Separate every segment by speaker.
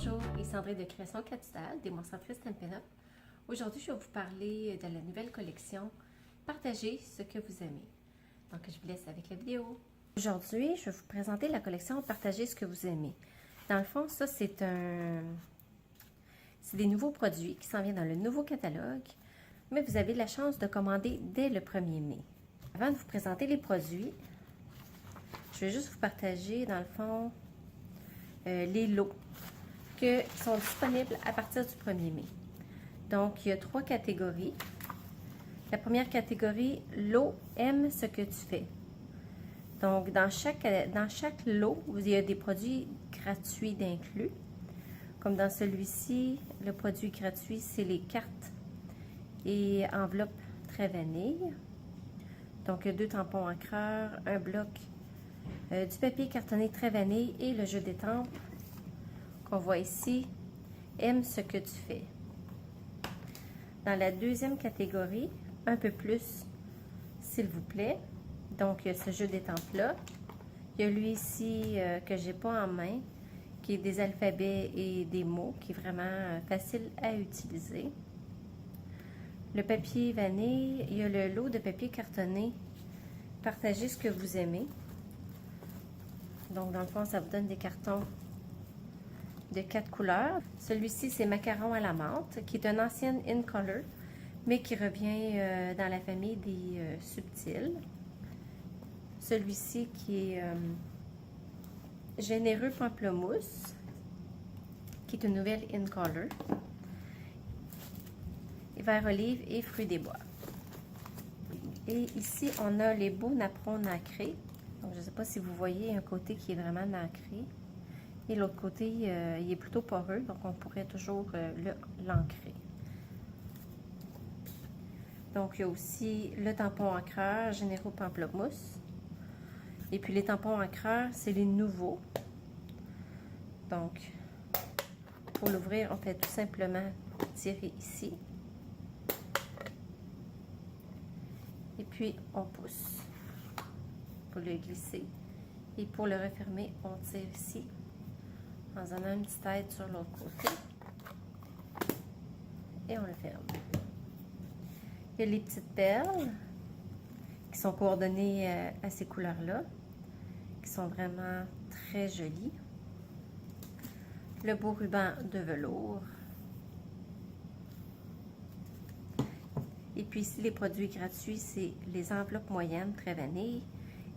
Speaker 1: Bonjour, ici Sandrine de Création Catudale, démonstratrice Stampin' Up. Aujourd'hui, je vais vous parler de la nouvelle collection Partagez ce que vous aimez. Donc, je vous laisse avec la vidéo. Aujourd'hui, je vais vous présenter la collection Partagez ce que vous aimez. Dans le fond, ça, c'est des nouveaux produits qui s'en viennent dans le nouveau catalogue, mais vous avez la chance de commander dès le 1er mai. Avant de vous présenter les produits, je vais juste vous partager, dans le fond, les lots qui sont disponibles à partir du 1er mai. Donc, il y a 3 catégories. La première catégorie, lot aime ce que tu fais. Donc, dans chaque lot, il y a des produits gratuits d'inclus. Comme dans celui-ci, le produit gratuit, c'est les cartes et enveloppes très vanille. Donc, 2 tampons encreurs, un bloc, du papier cartonné très vanille et le jeu d'étampes qu'on voit ici, aime ce que tu fais. Dans la deuxième catégorie, un peu plus, s'il vous plaît. Donc, il y a ce jeu d'étampes-là. Il y a lui ici que j'ai pas en main, qui est des alphabets et des mots, qui est vraiment facile à utiliser. Le papier vanille, il y a le lot de papier cartonné. Partagez ce que vous aimez. Donc, dans le fond, ça vous donne des cartons de 4 couleurs. Celui-ci, c'est Macaron à la menthe, qui est une ancienne In Color, mais qui revient dans la famille des subtils. Celui-ci qui est Généreux pamplemousse, qui est une nouvelle In Color. Vert olive et fruits des bois. Et ici, on a les beaux napperons nacrés. Donc, je ne sais pas si vous voyez un côté qui est vraiment nacré. Et l'autre côté, il est plutôt poreux, donc on pourrait toujours l'ancrer. Donc, il y a aussi le tampon encreur Généreux pamplemousse. Et puis, les tampons encreurs, c'est les nouveaux. Donc, pour l'ouvrir, on fait tout simplement tirer ici. Et puis, on pousse pour le glisser. Et pour le refermer, on tire ici. En faisant une petite aide sur l'autre côté. Et on le ferme. Il y a les petites perles qui sont coordonnées à ces couleurs-là, qui sont vraiment très jolies. Le beau ruban de velours. Et puis ici, les produits gratuits, c'est les enveloppes moyennes, très vanille.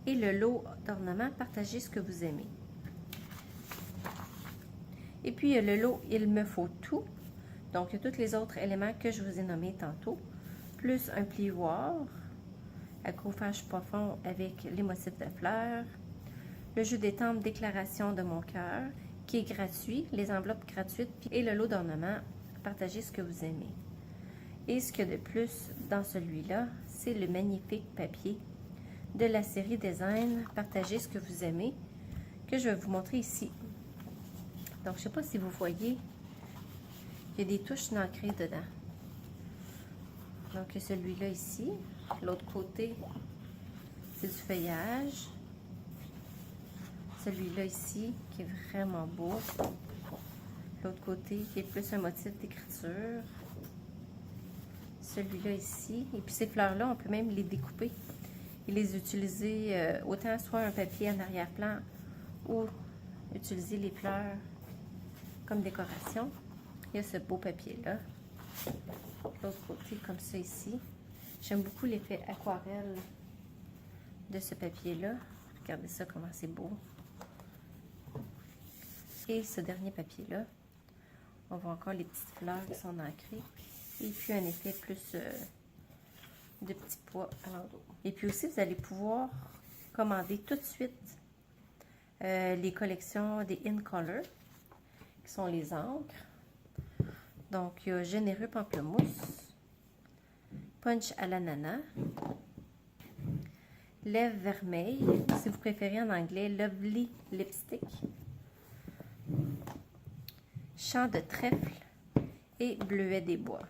Speaker 1: Et le lot d'ornements, partagez ce que vous aimez. Et puis, le lot, il me faut tout. Donc, il y a tous les autres éléments que je vous ai nommés tantôt. Plus un plioir, accrochage profond avec les motifs de fleurs. Le jeu d'étampes déclaration de mon cœur, qui est gratuit. Les enveloppes gratuites. Et le lot d'ornements, partagez ce que vous aimez. Et ce qu'il y a de plus dans celui-là, c'est le magnifique papier de la série Design, partagez ce que vous aimez, que je vais vous montrer ici. Donc, je ne sais pas si vous voyez, il y a des touches nacrées dedans. Donc, celui-là ici. L'autre côté, c'est du feuillage. Celui-là ici, qui est vraiment beau. L'autre côté, qui est plus un motif d'écriture. Celui-là ici. Et puis, ces fleurs-là, on peut même les découper et les utiliser autant soit un papier en arrière-plan ou utiliser les fleurs comme décoration. Il y a ce beau papier-là. L'autre côté, comme ça ici. J'aime beaucoup l'effet aquarelle de ce papier-là. Regardez ça, comment c'est beau. Et ce dernier papier-là, on voit encore les petites fleurs qui sont ancrées. Et puis un effet plus de petits pois à l'endroit. Et puis aussi, vous allez pouvoir commander tout de suite les collections des In Color, qui sont les encres. Donc, il y a Généreux pamplemousse, Punch à l'ananas, Lèvres vermeilles, si vous préférez en anglais, Lovely Lipstick, Chant de trèfle et Bleuet des bois.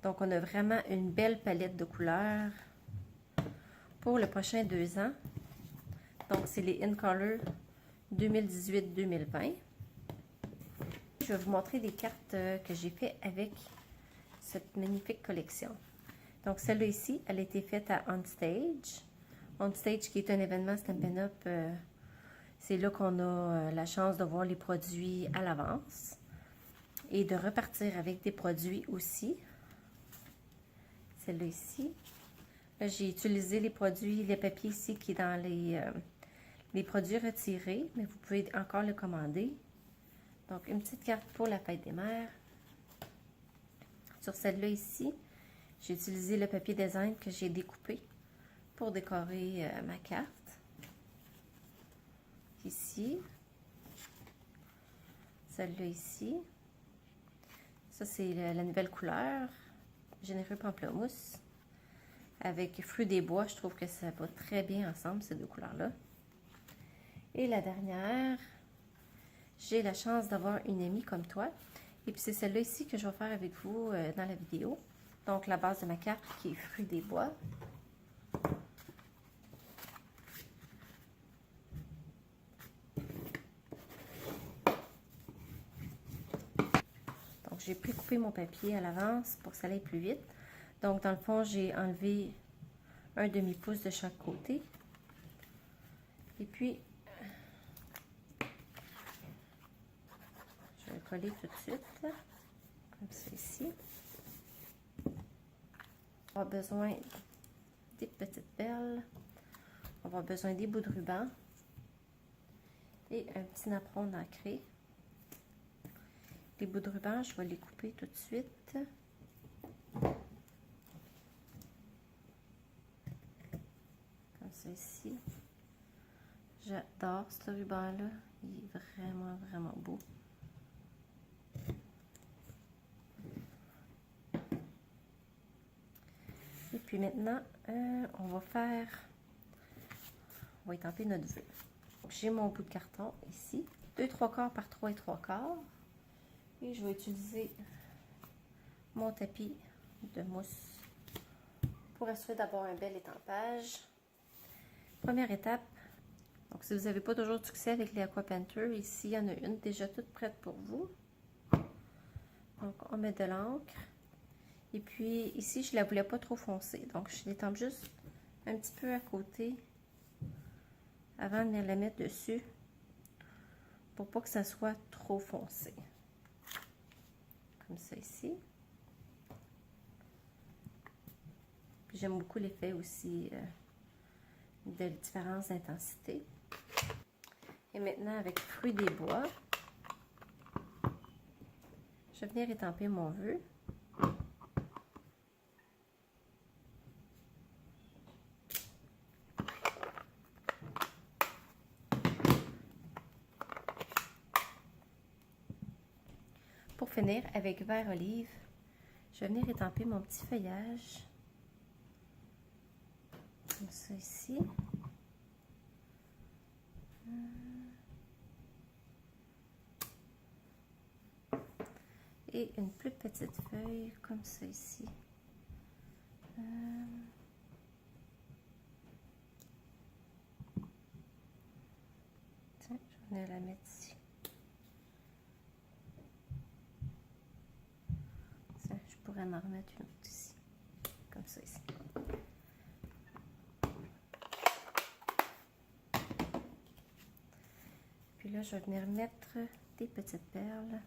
Speaker 1: Donc, on a vraiment une belle palette de couleurs pour le prochain 2 ans. Donc, c'est les In Color 2018-2020. Je vais vous montrer des cartes que j'ai fait avec cette magnifique collection. Donc celle-là ici, elle a été faite à OnStage. OnStage qui est un événement Stampin' Up. C'est là qu'on a la chance de voir les produits à l'avance et de repartir avec des produits aussi. Celle-là ici. Là, j'ai utilisé les produits, les papiers ici qui est dans les produits retirés, mais vous pouvez encore le commander. Donc, une petite carte pour la fête des mères. Sur celle-là ici, j'ai utilisé le papier design que j'ai découpé pour décorer ma carte. Ici. Celle-là ici. Ça, c'est la nouvelle couleur. Généreux pamplemousse. Avec fruits des bois, je trouve que ça va très bien ensemble, ces deux couleurs-là. Et la dernière, j'ai la chance d'avoir une amie comme toi. Et puis c'est celle-là ici que je vais faire avec vous dans la vidéo. Donc la base de ma carte qui est fruits des bois. Donc j'ai précoupé mon papier à l'avance pour que ça aille plus vite. Donc dans le fond, j'ai enlevé un demi-pouce de chaque côté. Et puis, je vais le coller tout de suite, comme ça ici. On va avoir besoin des petites perles. On va avoir besoin des bouts de ruban. Et un petit napperon nacré. Les bouts de ruban, je vais les couper tout de suite. Comme ça ici. J'adore ce ruban-là. Il est vraiment, vraiment beau. Et puis maintenant, on va étamper notre vœu. J'ai mon bout de carton ici. 2 3/4 par 3 3/4. Et je vais utiliser mon tapis de mousse pour assurer d'avoir un bel étampage. Première étape. Donc, si vous n'avez pas toujours de succès avec les Aqua Painter, ici, il y en a une déjà toute prête pour vous. Donc, on met de l'encre. Et puis, ici, je ne la voulais pas trop foncée. Donc, je l'étampe juste un petit peu à côté avant de venir la mettre dessus pour pas que ça soit trop foncé. Comme ça ici. Puis, j'aime beaucoup l'effet aussi de différence d'intensité. Et maintenant, avec fruits des bois, je vais venir étamper mon vœu. Pour finir, avec vert olive, je vais venir étamper mon petit feuillage. Comme ça ici. Et une plus petite feuille comme ça ici. Tiens, je vais la mettre ici. Tiens, je pourrais m'en remettre une autre ici. Comme ça ici. Puis là, je vais venir mettre des petites perles.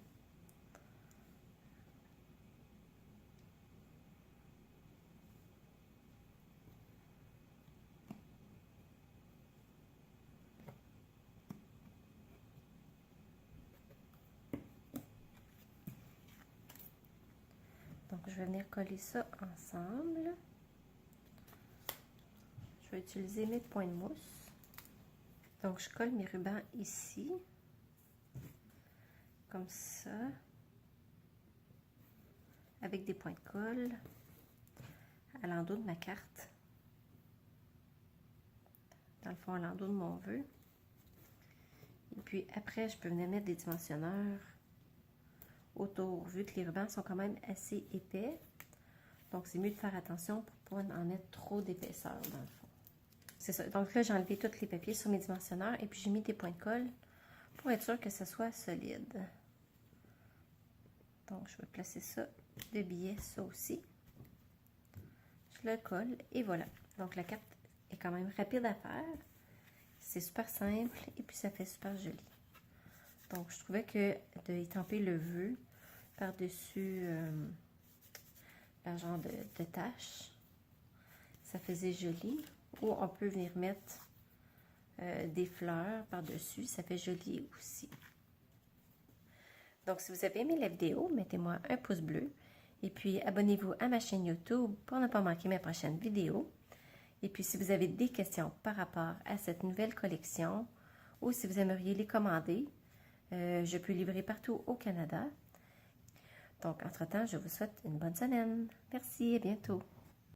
Speaker 1: Donc, je vais venir coller ça ensemble. Je vais utiliser mes points de mousse. Donc, je colle mes rubans ici. Comme ça. Avec des points de colle. À l'endos de ma carte. Dans le fond, à l'endos de mon vœu. Et puis, après, je peux venir mettre des dimensionneurs autour, vu que les rubans sont quand même assez épais. Donc, c'est mieux de faire attention pour ne pas en mettre trop d'épaisseur dans le fond. C'est ça. Donc là, j'ai enlevé tous les papiers sur mes dimensionneurs et puis j'ai mis des points de colle pour être sûr que ça soit solide. Donc, je vais placer ça de biais, ça aussi. Je le colle et voilà. Donc, la carte est quand même rapide à faire. C'est super simple et puis ça fait super joli. Donc, je trouvais que de étamper le vœu par-dessus un genre de tache, ça faisait joli. Ou on peut venir mettre des fleurs par-dessus, ça fait joli aussi. Donc, si vous avez aimé la vidéo, mettez-moi un pouce bleu. Et puis, abonnez-vous à ma chaîne YouTube pour ne pas manquer mes prochaines vidéos. Et puis, si vous avez des questions par rapport à cette nouvelle collection ou si vous aimeriez les commander, je peux livrer partout au Canada. Donc, entre-temps, je vous souhaite une bonne semaine. Merci, à bientôt.